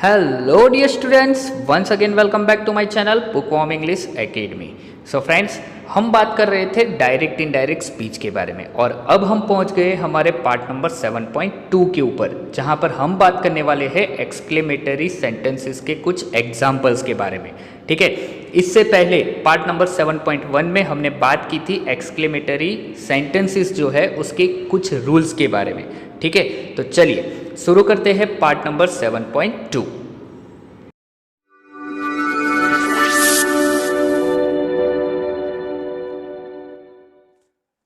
Hello dear students, once again welcome back to my channel Bookworm English Academy. So friends, हम बात कर रहे थे डायरेक्ट इनडायरेक्ट स्पीच के बारे में और अब हम पहुंच गए हमारे पार्ट नंबर 7.2 के ऊपर, जहां पर हम बात करने वाले हैं एक्सक्लेमेटरी सेंटेंसेस के कुछ एग्जांपल्स के बारे में। ठीक है, इससे पहले पार्ट नंबर 7.1 में हमने बात की थी एक्सक्लेमेटरी सेंटेंसेस जो है उसके कुछ रूल्स के बारे में। ठीक है, तो चलिए शुरू करते हैं पार्ट नंबर 7.2।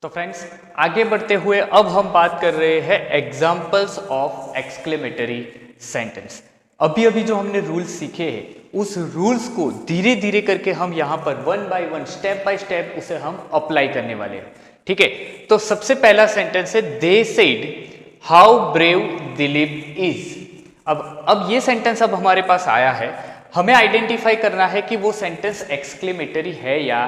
तो फ्रेंड्स, आगे बढ़ते हुए अब हम बात कर रहे हैं एग्जांपल्स ऑफ एक्सक्लेमेटरी सेंटेंस। अभी अभी जो हमने रूल्स सीखे हैं उस रूल्स को धीरे धीरे करके हम यहाँ पर one by one step by step उसे हम अप्लाई करने वाले हैं। ठीक है, तो सबसे पहला सेंटेंस है they said how brave Dilip is. अब ये सेंटेंस अब हमारे पास आया है, हमें आइडेंटिफाई करना है कि वो सेंटेंस एक्सक्लेमेटरी है या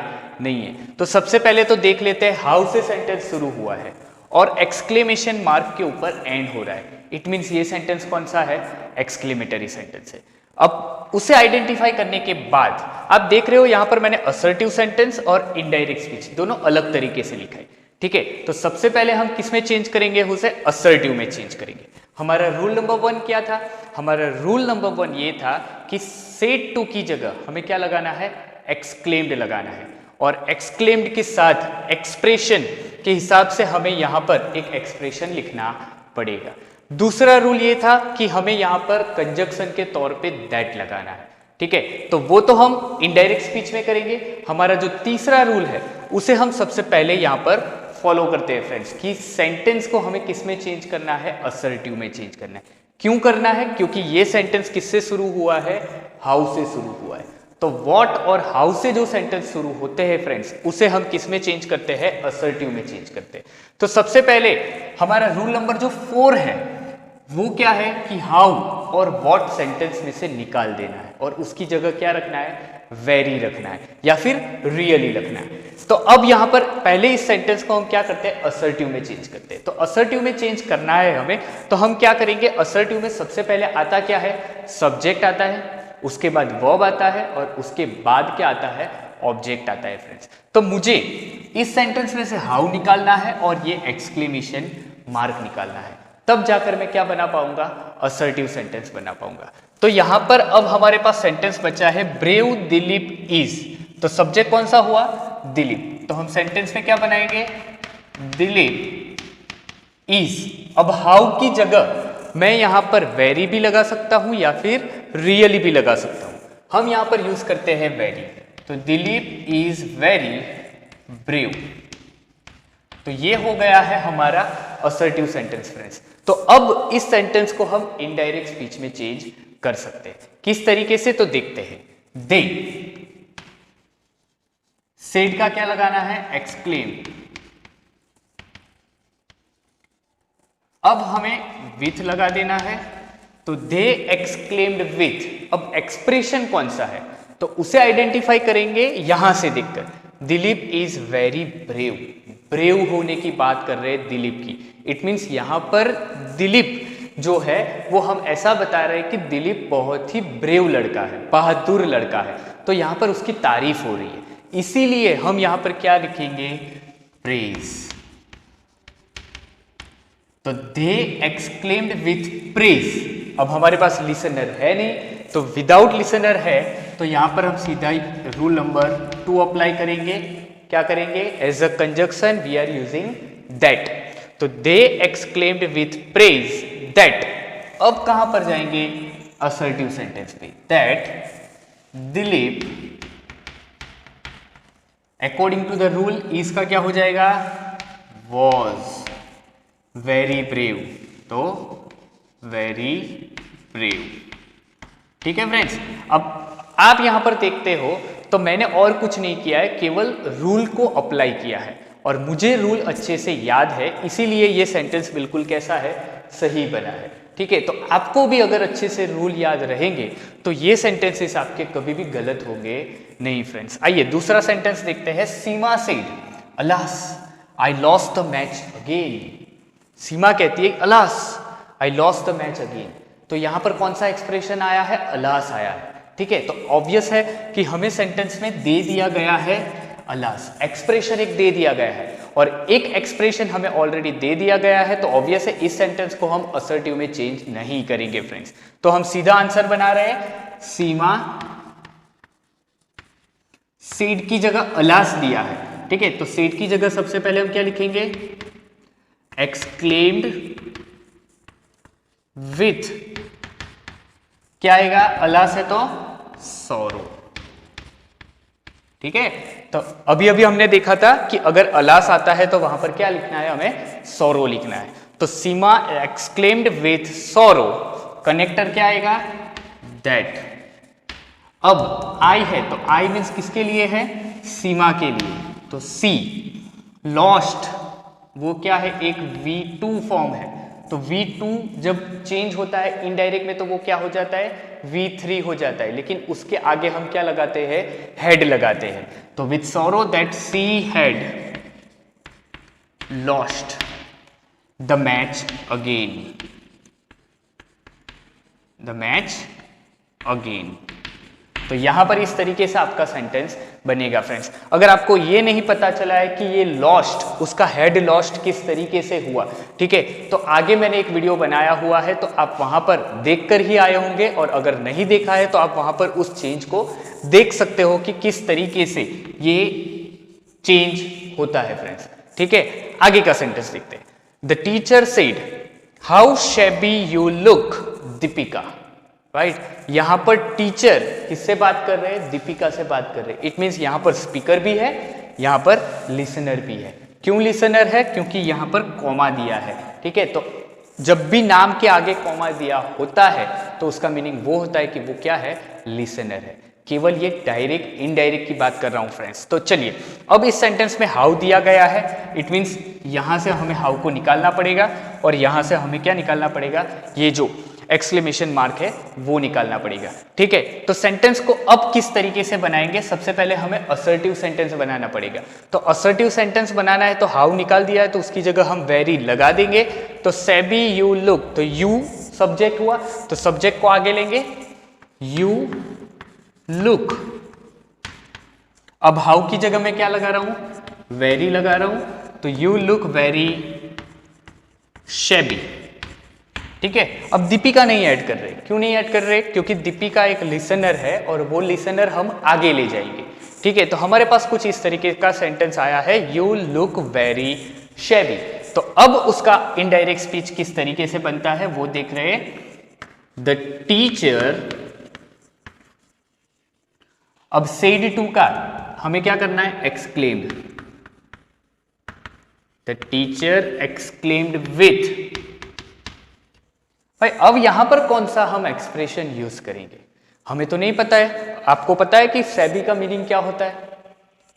नहीं है। तो सबसे पहले तो देख लेते हैं हाउ से सेंटेंस शुरू हुआ है और एक्सक्लेमेशन मार्क के ऊपर एंड हो रहा है। इट मीन्स ये सेंटेंस कौन सा है? एक्सक्लेमेटरी सेंटेंस है। अब उसे आइडेंटिफाई करने के बाद आप देख रहे हो यहां पर मैंने असर्टिव सेंटेंस और इनडायरेक्ट स्पीच दोनों अलग तरीके से लिखा है। ठीक है, तो सबसे पहले हम किस में चेंज करेंगे? उसे असर्टिव में चेंज करेंगे। हमारा रूल नंबर 1 क्या था? हमारा रूल नंबर 1 ये था कि सेड टू की जगह हमें क्या लगाना है? एक्सक्लेम्ड लगाना है, और एक्सक्लेम्ड के साथ एक्सप्रेशन के हिसाब से हमें यहां पर एक एक्सप्रेशन लिखना पड़ेगा। दूसरा रूल ये था कि हमें यहां पर कंजक्शन के तौर पे दैट लगाना है। ठीक है, तो वो तो हम इनडायरेक्ट स्पीच में करेंगे। हमारा जो तीसरा रूल है उसे हम सबसे पहले यहां पर फॉलो करते हैं फ्रेंड्स, कि सेंटेंस को हमें किस में चेंज करना है? असर्टिव में चेंज करना है। क्यों करना है? क्योंकि ये सेंटेंस किससे शुरू हुआ है? हाउ से शुरू हुआ है। तो व्हाट और हाउ से जो सेंटेंस शुरू होते हैं फ्रेंड्स, उसे हम किस में चेंज करते हैं? असर्टिव में चेंज करते हैं। तो सबसे पहले हमारा रूल नंबर जो 4 है वो क्या है कि हाउ और व्हाट सेंटेंस में से निकाल देना है और उसकी जगह क्या रखना है? वेरी रखना है या फिर रियली रखना है। तो अब यहां पर पहले इस सेंटेंस को हम क्या करते हैं? असर्टिव में चेंज करते हैं। तो असर्टिव में चेंज करना है हमें, तो हम क्या करेंगे? असर्टिव में सबसे पहले आता क्या है? सब्जेक्ट आता है, उसके बाद वर्ब आता है और उसके बाद क्या आता है? ऑब्जेक्ट आता है फ्रेंड्स। तो मुझे इस सेंटेंस में से हाउ निकालना है और ये एक्सक्लेमेशन मार्क निकालना है, तब जाकर मैं क्या बना पाऊंगा? असर्टिव सेंटेंस बना पाऊंगा। तो यहां पर अब हमारे पास सेंटेंस बचा है ब्रेव दिलीप इज। तो सब्जेक्ट कौन सा हुआ? दिलीप। तो हम सेंटेंस में क्या बनाएंगे? दिलीप इज। अब हाउ की जगह मैं यहां पर वेरी भी लगा सकता हूं या फिर रियली भी लगा सकता हूं। हम यहां पर यूज करते हैं वेरी। तो दिलीप इज वेरी ब्रेव। तो ये हो गया है हमारा असर्टिव सेंटेंस फ्रेंड्स। तो अब इस सेंटेंस को हम इनडायरेक्ट स्पीच में चेंज कर सकते हैं। किस तरीके से? तो देखते हैं। दे सेड का क्या लगाना है? एक्सक्लेम। अब हमें विथ लगा देना है, तो दे एक्सक्लेम्ड विथ। अब एक्सप्रेशन कौन सा है तो उसे आइडेंटिफाई करेंगे यहां से देखकर। Dilip is very brave. Brave होने की बात कर रहे हैं दिलीप की। इट मीन्स यहां पर दिलीप जो है वो हम ऐसा बता रहे हैं कि दिलीप बहुत ही ब्रेव लड़का है, बहादुर लड़का है। तो यहां पर उसकी तारीफ हो रही है, इसीलिए हम यहां पर क्या लिखेंगे? प्रेज। तो दे एक्सक्लेम्ड विथ प्रेज। अब हमारे पास लिसनर है नहीं, तो विदाउट लिसनर है तो यहां पर हम सीधा रूल नंबर 2 अप्लाई करेंगे। क्या करेंगे? As a conjunction we are using that. तो they exclaimed with praise that. अब कहां पर जाएंगे? असर्टिव सेंटेंस पे। That Dilip according to the rule is का क्या हो जाएगा? Was very brave. तो वेरी ब्रेव। ठीक है फ्रेंड्स, अब आप यहां पर देखते हो तो मैंने और कुछ नहीं किया है, केवल रूल को अप्लाई किया है और मुझे रूल अच्छे से याद है, इसीलिए ये सेंटेंस बिल्कुल कैसा है? सही बना है। ठीक है, तो आपको भी अगर अच्छे से रूल याद रहेंगे तो ये सेंटेंसेस आपके कभी भी गलत होंगे नहीं फ्रेंड्स। आइए दूसरा सेंटेंस देखते हैं। Seema said alas I lost the match again. Seema कहती है alas I lost the match again. तो यहाँ पर कौन सा एक्सप्रेशन आया है, अलास आया है। ठीक है, तो ऑब्वियस है कि हमें सेंटेंस में दे दिया गया है अलास, एक्सप्रेशन एक दे दिया गया है और एक एक्सप्रेशन हमें ऑलरेडी दे दिया गया है, तो ऑब्वियस है इस सेंटेंस को हम असर्टिव में चेंज नहीं करेंगे फ्रेंड्स। तो हम सीधा आंसर बना रहे हैं, सीमा सेड की जगह अलास दिया है। ठीक है, तो सेड की जगह सबसे पहले हम क्या लिखेंगे, एक्सक्लेम्ड विथ, क्या आएगा, अलास है तो सॉरो। ठीक है, तो अभी अभी हमने देखा था कि अगर अलास आता है तो वहां पर क्या लिखना है, हमें सॉरो लिखना है। तो सीमा एक्सक्लेम्ड विथ सॉरो, कनेक्टर क्या आएगा, दैट। अब आई है तो आई मीन्स किसके लिए है, सीमा के लिए, तो सी। लॉस्ट वो क्या है, एक V2 फॉर्म है, तो V2 जब चेंज होता है इनडायरेक्ट में तो वो क्या हो जाता है, V3 हो जाता है, लेकिन उसके आगे हम क्या लगाते हैं, हेड लगाते हैं। तो with sorrow that she had lost the match again, the match again. तो यहां पर इस तरीके से आपका सेंटेंस बनेगा फ्रेंड्स। अगर आपको ये नहीं पता चला है कि ये लॉस्ट, उसका हेड लॉस्ट किस तरीके से हुआ, ठीक है, तो आगे मैंने एक वीडियो बनाया हुआ है, तो आप वहां पर देखकर ही आए होंगे, और अगर नहीं देखा है तो आप वहां पर उस चेंज को देख सकते हो कि किस तरीके से ये चेंज होता है फ्रेंड्स। ठीक है, आगे का सेंटेंस देखते हैं। The teacher said how shabby you look Deepika, right. यहां पर टीचर किससे बात कर रहे हैं, दीपिका से बात कर रहे हैं। इट मींस यहां पर स्पीकर भी है, यहां पर लिसनर भी है। क्यों लिसनर है, क्योंकि यहां पर कॉमा दिया है। ठीक है, तो जब भी नाम के आगे कॉमा दिया होता है तो उसका मीनिंग वो होता है कि वो क्या है, लिसनर है। केवल ये डायरेक्ट इनडायरेक्ट की बात कर रहा हूं फ्रेंड्स। तो चलिए, अब इस सेंटेंस में हाउ दिया गया है, इट मींस यहां से हमें हाउ को निकालना पड़ेगा और यहां से हमें क्या निकालना पड़ेगा, ये जो एक्सक्लेमेशन मार्क है वो निकालना पड़ेगा। ठीक है, तो सेंटेंस को अब किस तरीके से बनाएंगे, सबसे पहले हमें असर्टिव सेंटेंस बनाना पड़ेगा। तो असर्टिव सेंटेंस बनाना है तो हाउ निकाल दिया है, तो उसकी जगह हम वेरी लगा देंगे। तो सेबी यू लुक, तो यू सब्जेक्ट हुआ, तो सब्जेक्ट को आगे लेंगे, यू लुक। अब हाउ की जगह मैं क्या लगा रहा हूं, वेरी लगा रहा हूं, तो यू लुक वेरी शेबी। ठीक है, अब दीपिका नहीं ऐड कर रहे। क्यों नहीं ऐड कर रहे, क्योंकि दीपिका एक लिसनर है और वो लिसनर हम आगे ले जाएंगे। ठीक है, तो हमारे पास कुछ इस तरीके का सेंटेंस आया है, यू लुक वेरी शेबी। तो अब उसका इनडायरेक्ट स्पीच किस तरीके से बनता है वो देख रहे हैं। द टीचर, अब सेड टू का हमें क्या करना है, exclaimed. The teacher exclaimed with, भाई अब यहां पर कौन सा हम एक्सप्रेशन यूज करेंगे, हमें तो नहीं पता है। आपको पता है कि सेबी का मीनिंग क्या होता है,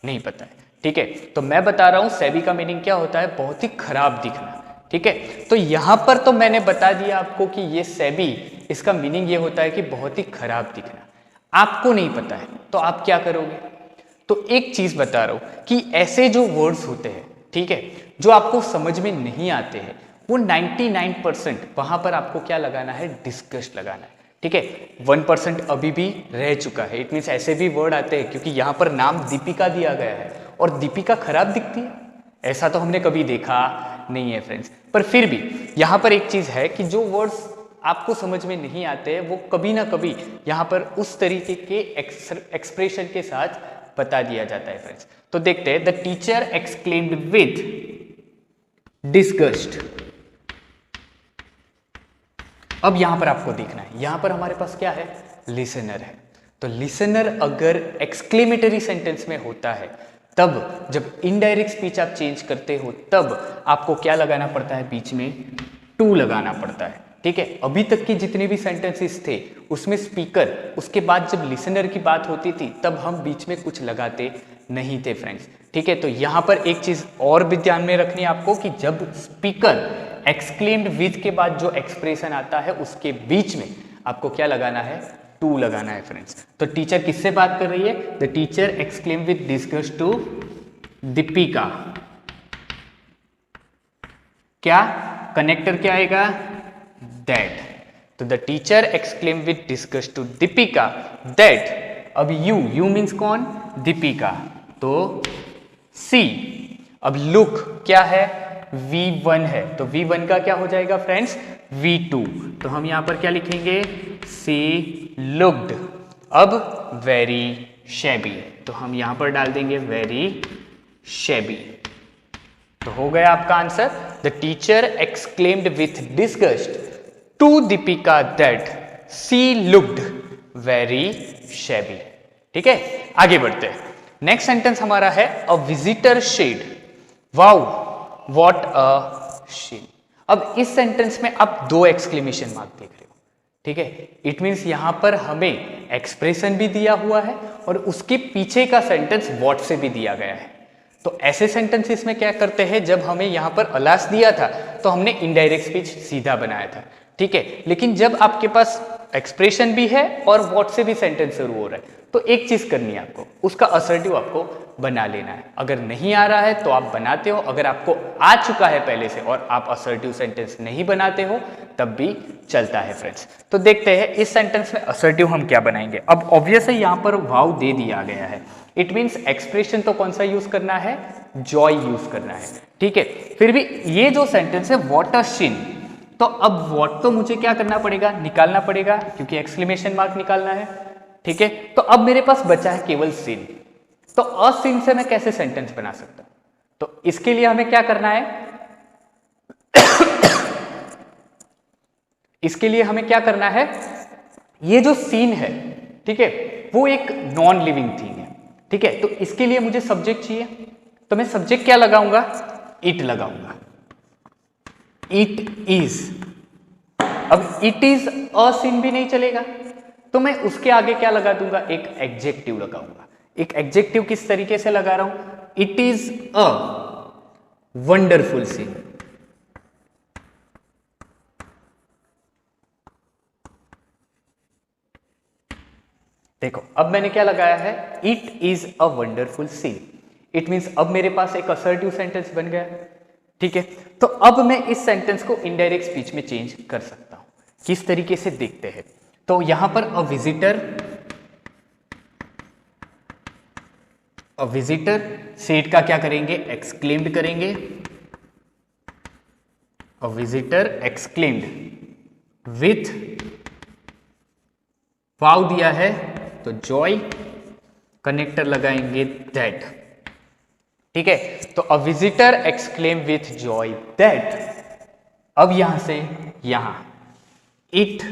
नहीं पता है। ठीक है, तो मैं बता रहा हूं सेबी का मीनिंग क्या होता है, बहुत ही खराब दिखना। ठीक है, तो यहां पर तो मैंने बता दिया आपको कि ये सेबी, इसका मीनिंग ये होता है कि बहुत ही खराब दिखना। आपको नहीं पता है तो आप क्या करोगे, तो एक चीज बता रहा हूं कि ऐसे जो वर्ड्स होते हैं, ठीक है, जो आपको समझ में नहीं आते हैं, वो 99% वहां पर आपको क्या लगाना है, डिस्गस्ट लगाना है। ठीक है, 1% अभी भी रह चुका है। इट मीन्स ऐसे भी वर्ड आते हैं, क्योंकि यहां पर नाम दीपिका दिया गया है और दीपिका खराब दिखती है, ऐसा तो हमने कभी देखा नहीं है फ्रेंड्स। पर फिर भी यहां पर एक चीज है कि जो वर्ड्स आपको समझ में नहीं आते हैं वो कभी ना कभी यहां पर उस तरीके के एक्सप्रेशन के साथ बता दिया जाता है फ्रेंड्स। तो देखते हैं, the teacher exclaimed with disgust. अब यहां पर आपको देखना है, यहां पर हमारे पास क्या है, लिसनर है। तो लिसनर अगर एक्सक्लेमेटरी सेंटेंस में होता है, तब जब इनडायरेक्ट स्पीच आप चेंज करते हो तब आपको क्या लगाना पड़ता है, बीच में टू लगाना पड़ता है। ठीक है, अभी तक की जितने भी सेंटेंसेस थे उसमें स्पीकर, उसके बाद जब लिसनर की बात होती थी तब हम बीच में कुछ लगाते नहीं थे फ्रेंड्स। ठीक है, तो यहां पर एक चीज और भी ध्यान में रखनी है आपको कि जब स्पीकर एक्सक्लेम्ड विथ के बाद जो एक्सप्रेशन आता है उसके बीच में आपको क्या लगाना है, टू लगाना है फ्रेंड्स। तो टीचर किससे बात कर रही है, the teacher exclaimed with disgust to Deepika. क्या कनेक्टर क्या आएगा, दैट। तो the teacher exclaim with disgust to Deepika that, अब यू मीन्स कौन, दीपिका, तो सी। अब लुक क्या है, V1 है, तो V1 का क्या हो जाएगा फ्रेंड्स, V2, तो हम यहां पर क्या लिखेंगे, सी लुक्ड। अब वेरी शैबी, तो हम यहां पर डाल देंगे वेरी शैबी। तो हो गया आपका answer, the teacher exclaimed with disgust to Deepika that she looked very shabby. ठीक है, आगे बढ़ते हैं। नेक्स्ट सेंटेंस हमारा है a visitor said, wow what a shade. अब इस सेंटेंस में आप दो एक्सक्लेमेशन मार्क देख रहे हो, ठीक है, इट मीन्स यहां पर हमें एक्सप्रेशन भी दिया हुआ है और उसके पीछे का सेंटेंस व्हाट से भी दिया गया है। तो ऐसे सेंटेंसेस में क्या करते हैं, जब हमें यहां पर अलास दिया था तो हमने इनडायरेक्ट स्पीच सीधा बनाया था, ठीक है, लेकिन जब आपके पास एक्सप्रेशन भी है और व्हाट से भी सेंटेंस शुरू हो रहा है, तो एक चीज करनी है आपको, उसका असर्टिव आपको बना लेना है। अगर नहीं आ रहा है तो आप बनाते हो, अगर आपको आ चुका है पहले से और आप असर्टिव सेंटेंस नहीं बनाते हो तब भी चलता है फ्रेंड्स। तो देखते हैं इस सेंटेंस में असर्टिव हम क्या बनाएंगे। अब ऑब्वियस है यहां पर वाव दे दिया गया है, इट मीन्स एक्सप्रेशन तो कौन सा यूज करना है, जॉय यूज करना है, ठीक है। फिर भी ये जो सेंटेंस है व्हाट अ शिन, तो अब व्हाट तो मुझे क्या करना पड़ेगा, निकालना पड़ेगा, क्योंकि एक्सक्लेमेशन मार्क निकालना है, ठीक है। तो अब मेरे पास बचा है केवल सिन, तो अ सिन से मैं कैसे सेंटेंस बना सकता हूं, तो इसके लिए हमें क्या करना है इसके लिए हमें क्या करना है, ये जो सीन है, ठीक है, वो एक नॉन लिविंग थिंग है, ठीक है, तो इसके लिए मुझे सब्जेक्ट चाहिए, तो मैं सब्जेक्ट क्या लगाऊंगा, इट लगाऊंगा, इट इज। अब इट इज अ सीन भी नहीं चलेगा, तो मैं उसके आगे क्या लगा दूंगा, एक एडजेक्टिव लगाऊंगा। एक एडजेक्टिव किस तरीके से लगा रहा हूं, it is a wonderful scene, देखो अब मैंने क्या लगाया है, it is a wonderful scene, it means अब मेरे पास एक असर्टिव सेंटेंस बन गया, ठीक है। तो अब मैं इस सेंटेंस को इनडायरेक्ट स्पीच में चेंज कर सकता हूं, किस तरीके से देखते हैं। तो यहां पर अ विजिटर सेड का क्या करेंगे, एक्सक्लेम्ड करेंगे, अ विजिटर एक्सक्लेम्ड विथ वाव दिया है तो जॉय, कनेक्टर लगाएंगे दैट, ठीक है। तो अ visitor exclaim with joy that, अब यहां से यहां इट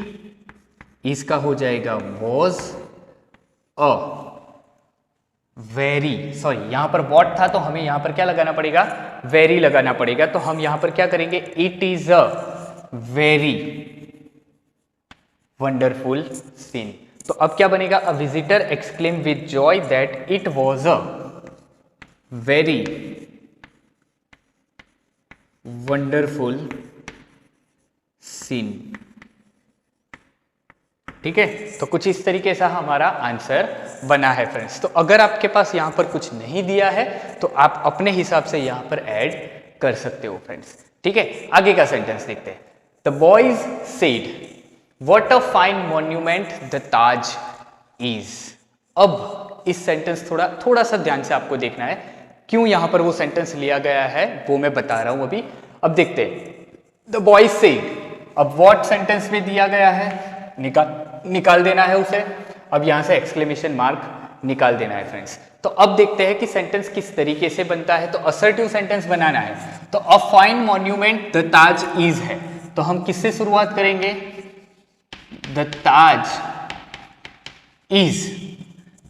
इसका हो जाएगा वॉज अ वेरी, सॉरी यहां पर वॉट था तो हमें यहां पर क्या लगाना पड़ेगा, वेरी लगाना पड़ेगा, तो हम यहां पर क्या करेंगे, it is a very wonderful scene. तो अब क्या बनेगा, a visitor exclaim with joy that it was a very wonderful scene, ठीक है। तो कुछ इस तरीके से हमारा आंसर बना है फ्रेंड्स। तो अगर आपके पास यहां पर कुछ नहीं दिया है तो आप अपने हिसाब से यहां पर ऐड कर सकते हो फ्रेंड्स, ठीक है। आगे का सेंटेंस देखते हैं, the boys said what a fine monument the Taj is. अब इस सेंटेंस थोड़ा सा ध्यान से आपको देखना है, क्यों यहां पर वो सेंटेंस लिया गया है वो मैं बता रहा हूं अभी। अब देखते हैं, द बॉयज सेड, अब व्हाट सेंटेंस में दिया गया है, निकाल देना है उसे। अब यहां से एक्सक्लेमेशन मार्क निकाल देना है फ्रेंड्स। तो अब देखते हैं कि सेंटेंस किस तरीके से बनता है। तो असर्टिव सेंटेंस बनाना है, तो a fine monument the Taj is है, तो हम किससे शुरुआत करेंगे, द ताज इज,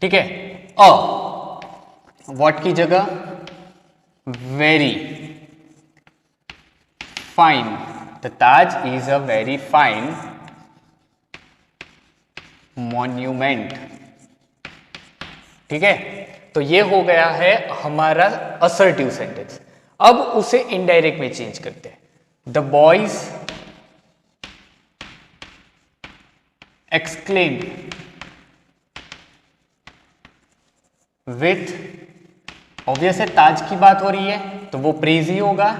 ठीक है। अ व्हाट की जगह very fine, the Taj is a very fine monument, ठीक है। तो ये हो गया है हमारा असर्टिव सेंटेंस। अब उसे इनडायरेक्ट में चेंज करते हैं, the boys exclaim with, obvious है ताज की बात हो रही है तो वो प्रेज ही होगा,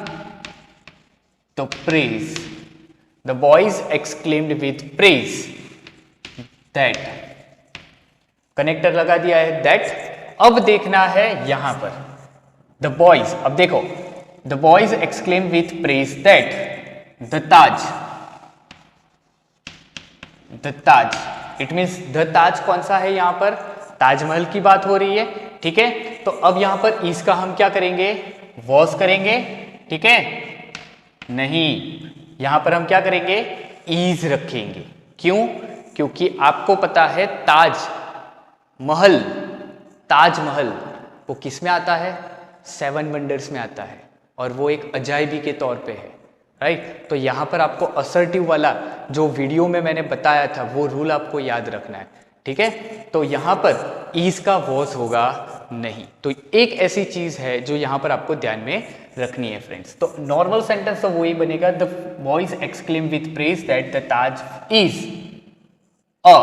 तो praise the boys exclaimed with praise that, connector लगा दिया है दैट। अब देखना है यहां पर द बॉयज, अब देखो the boys exclaim with praise that the Taj, the Taj, it means the Taj कौन सा है, यहां पर ताजमहल की बात हो रही है, ठीक है। तो अब यहां पर इस का हम क्या करेंगे, वॉज करेंगे, ठीक है, नहीं, यहां पर हम क्या करेंगे, ईज रखेंगे। क्यों? क्योंकि आपको पता है ताजमहल, ताजमहल वो किस में आता है, 7 वंडर्स में आता है, और वो एक अजायबी के तौर पे है, राइट। तो यहां पर आपको असर्टिव वाला जो वीडियो में मैंने बताया था वो रूल आपको याद रखना है, ठीक है। तो यहां पर ईज का वॉज होगा नहीं, तो एक ऐसी चीज है जो यहां पर आपको ध्यान में रखनी है फ्रेंड्स। तो नॉर्मल सेंटेंस तो वही बनेगा, the boys exclaim with praise that the Taj is a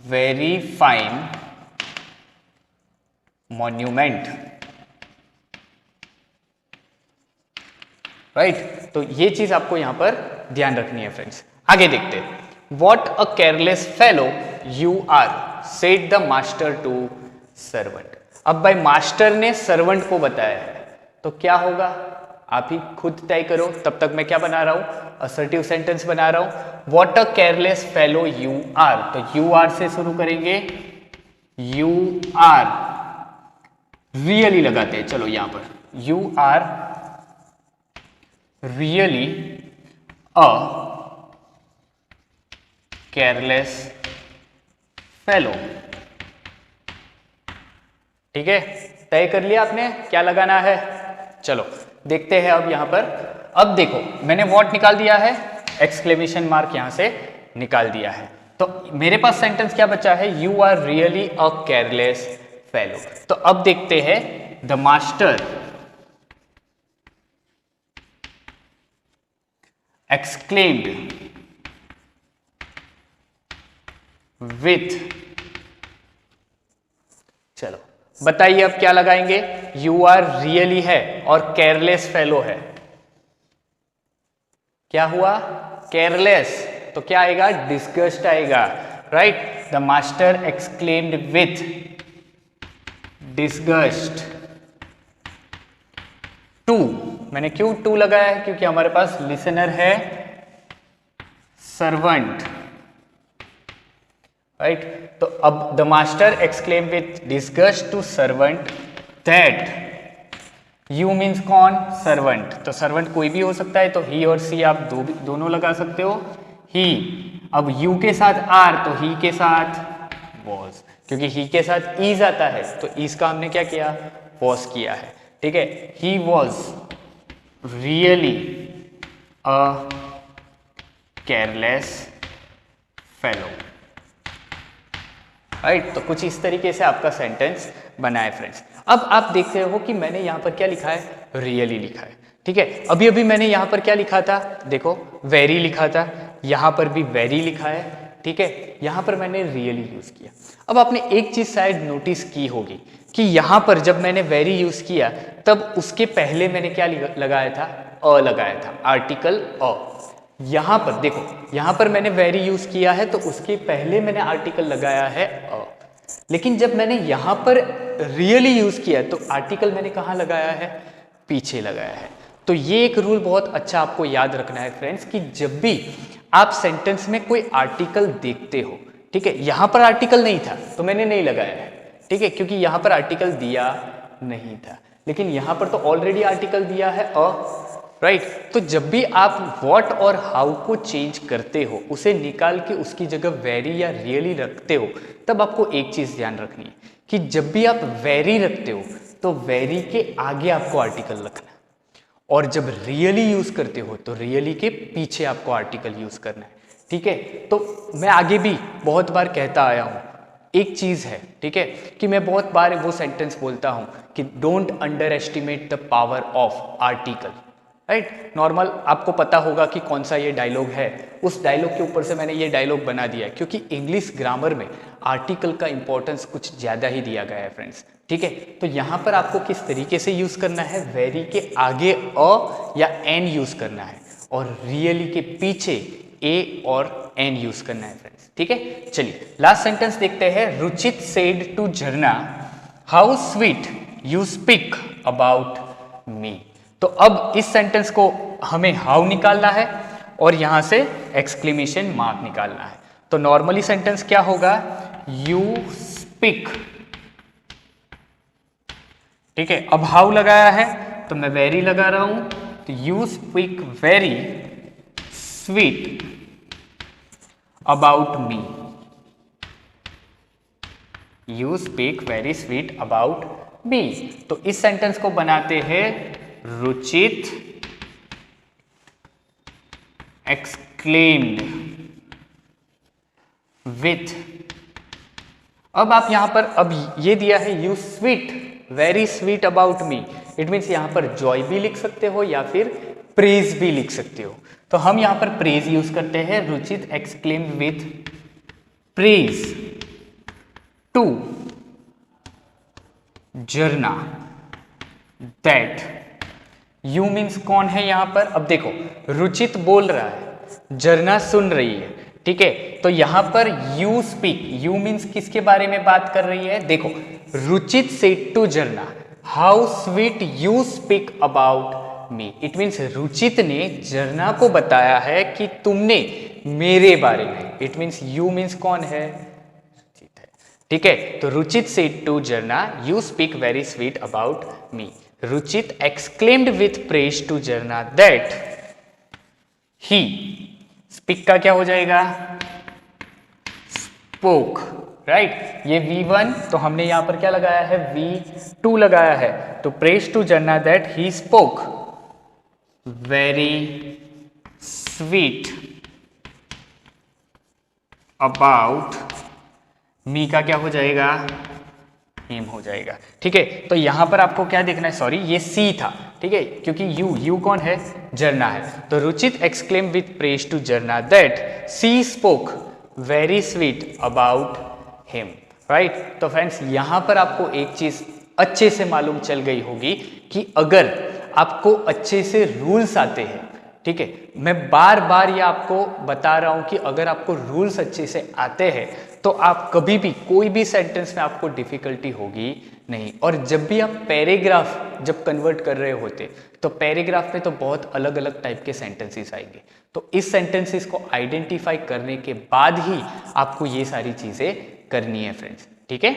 very fine monument, right. तो ये चीज आपको यहां पर ध्यान रखनी है फ्रेंड्स। आगे देखते हैं, what a careless fellow you are said the master to servant. अब भाई मास्टर ने सर्वेंट को बताया है, तो क्या होगा आप ही खुद तय करो, तब तक मैं क्या बना रहा हूं, असर्टिव सेंटेंस बना रहा हूं। What a careless fellow you are, तो यू आर से शुरू करेंगे, यू आर रियली लगाते हैं, चलो यहां पर you are really a careless fellow, ठीक है, तय कर लिया आपने क्या लगाना है। चलो देखते हैं अब यहां पर, अब देखो मैंने व्हाट निकाल दिया है, एक्सक्लेमेशन मार्क यहां से निकाल दिया है, तो मेरे पास सेंटेंस क्या बचा है, you are really a careless fellow. तो अब देखते हैं, द मास्टर एक्सक्लेम्ड विथ, चलो बताइए अब क्या लगाएंगे, यू आर रियली है और केयरलेस फेलो है, क्या हुआ, केयरलेस, तो क्या आएगा, डिस्गस्ट आएगा, right. The master exclaimed with disgust to, मैंने क्यों टू लगाया है, क्योंकि हमारे पास लिसनर है सर्वेंट, राइट। तो अब the master exclaim with disgust to servant that, you means कौन, सर्वेंट, तो सर्वेंट कोई भी हो सकता है, तो ही और सी आप दोनों लगा सकते हो, ही, अब यू के साथ आर, तो ही के साथ वॉज, क्योंकि ही के साथ ईज आता है, तो ईज का हमने क्या किया, वॉज किया है, ठीक है। He was really a careless fellow, right. तो कुछ इस तरीके से आपका सेंटेंस बना है फ्रेंड्स। अब आप देखते हो कि मैंने यहां पर क्या लिखा है, रियली लिखा है, ठीक है। अभी अभी मैंने यहां पर क्या लिखा था, देखो वेरी लिखा था, यहां पर भी वेरी लिखा है, ठीक है, यहां पर मैंने रियली यूज किया। अब आपने एक चीज शायद नोटिस की होगी कि यहां पर जब मैंने वेरी यूज किया तब उसके पहले मैंने क्या लगाया था, अ लगाया था, आर्टिकल अ। यहां पर देखो, यहां पर मैंने वेरी यूज किया है तो उसके पहले मैंने आर्टिकल लगाया है अ, लेकिन जब मैंने यहां पर रियली यूज किया तो आर्टिकल मैंने कहां लगाया है, पीछे लगाया है। तो ये एक रूल बहुत अच्छा आपको याद रखना है फ्रेंड्स, कि जब भी आप सेंटेंस में कोई आर्टिकल देखते हो, ठीक है, यहां पर आर्टिकल नहीं था तो मैंने नहीं लगाया है, ठीक है, क्योंकि यहां पर आर्टिकल दिया नहीं था, लेकिन यहां पर तो ऑलरेडी आर्टिकल दिया है अ, राइट। तो जब भी आप व्हाट और हाउ को चेंज करते हो, उसे निकाल के उसकी जगह वेरी या रियली रखते हो, तब आपको एक चीज ध्यान रखनी है कि जब भी आप वेरी रखते हो तो वेरी के आगे आपको आर्टिकल रखना है, और जब रियली यूज करते हो तो रियली के पीछे आपको आर्टिकल यूज करना है, ठीक है। तो मैं आगे भी बहुत बार कहता आया हूं, एक चीज है, ठीक है, कि मैं बहुत बार वो सेंटेंस बोलता हूं कि don't under estimate the power of article, right. Normal आपको पता होगा कि कौन सा ये डायलॉग है, उस डायलॉग के ऊपर से मैंने ये डायलॉग बना दिया है, क्योंकि इंग्लिश ग्रामर में आर्टिकल का इंपॉर्टेंस कुछ ज्यादा ही दिया गया है फ्रेंड्स, ठीक है। तो यहां पर आपको किस तरीके से यूज करना है, वेरी के आगे अ या एन यूज करना है, और रियली के पीछे ए और एन यूज करना है फ्रेंड्स, ठीक है। चलिए लास्ट सेंटेंस देखते हैं। रुचित सेड टू झरना, how sweet you speak about me. तो अब इस सेंटेंस को हमें हाउ निकालना है और यहां से एक्सक्लेमेशन मार्क निकालना है। तो नॉर्मली सेंटेंस क्या होगा, यू स्पीक, ठीक है। अब हाउ लगाया है तो मैं वेरी लगा रहा हूं, तो you speak very sweet about me, you speak very sweet about me. तो इस सेंटेंस को बनाते हैं रुचित exclaimed with। अब आप यहां पर अब ये दिया है you sweet very sweet about me, it means यहां पर जॉय भी लिख सकते हो या फिर प्रेज भी लिख सकते हो। तो हम यहां पर प्रेज यूज करते हैं, Ruchit exclaimed with praise to झरना that। यू मीन्स कौन है यहां पर, अब देखो रुचित बोल रहा है, झरना सुन रही है, ठीक है। तो यहां पर यू स्पीक, यू मीन्स किसके बारे में बात कर रही है, देखो रुचित सेड टू झरना how sweet you speak about me, it means Ruchit ने झरना को बताया है कि तुमने मेरे बारे में, इट मीन्स यू मीन्स कौन है, रुचित है, ठीक है। तो रुचित सेड टू झरना you speak very sweet about me, Ruchit exclaimed with praise to झरना that he, स्पीक का क्या हो जाएगा, spoke, राइट। ये V1 तो हमने यहां पर क्या लगाया है, V2 लगाया है, तो praise to झरना that he spoke very sweet about me का क्या हो जाएगा, हिम हो जाएगा, ठीक है। तो यहां पर आपको क्या देखना है, सॉरी ये सी था, ठीक है, क्योंकि यू कौन है, झरना है। तो Ruchit exclaimed with praise to झरना that she spoke very sweet about him, right. तो फ्रेंड्स यहां पर आपको एक चीज अच्छे से मालूम चल गई होगी कि अगर आपको अच्छे से रूल्स आते हैं, ठीक है, मैं बार बार ये आपको बता रहा हूं कि अगर आपको रूल्स अच्छे से आते हैं तो आप कभी भी कोई भी सेंटेंस में आपको डिफिकल्टी होगी नहीं। और जब भी आप पैराग्राफ जब कन्वर्ट कर रहे होते तो पैराग्राफ में तो बहुत अलग अलग टाइप के सेंटेंसेस आएंगे, तो इस सेंटेंसेस को आइडेंटिफाई करने के बाद ही आपको ये सारी चीजें करनी है फ्रेंड्स, ठीक है।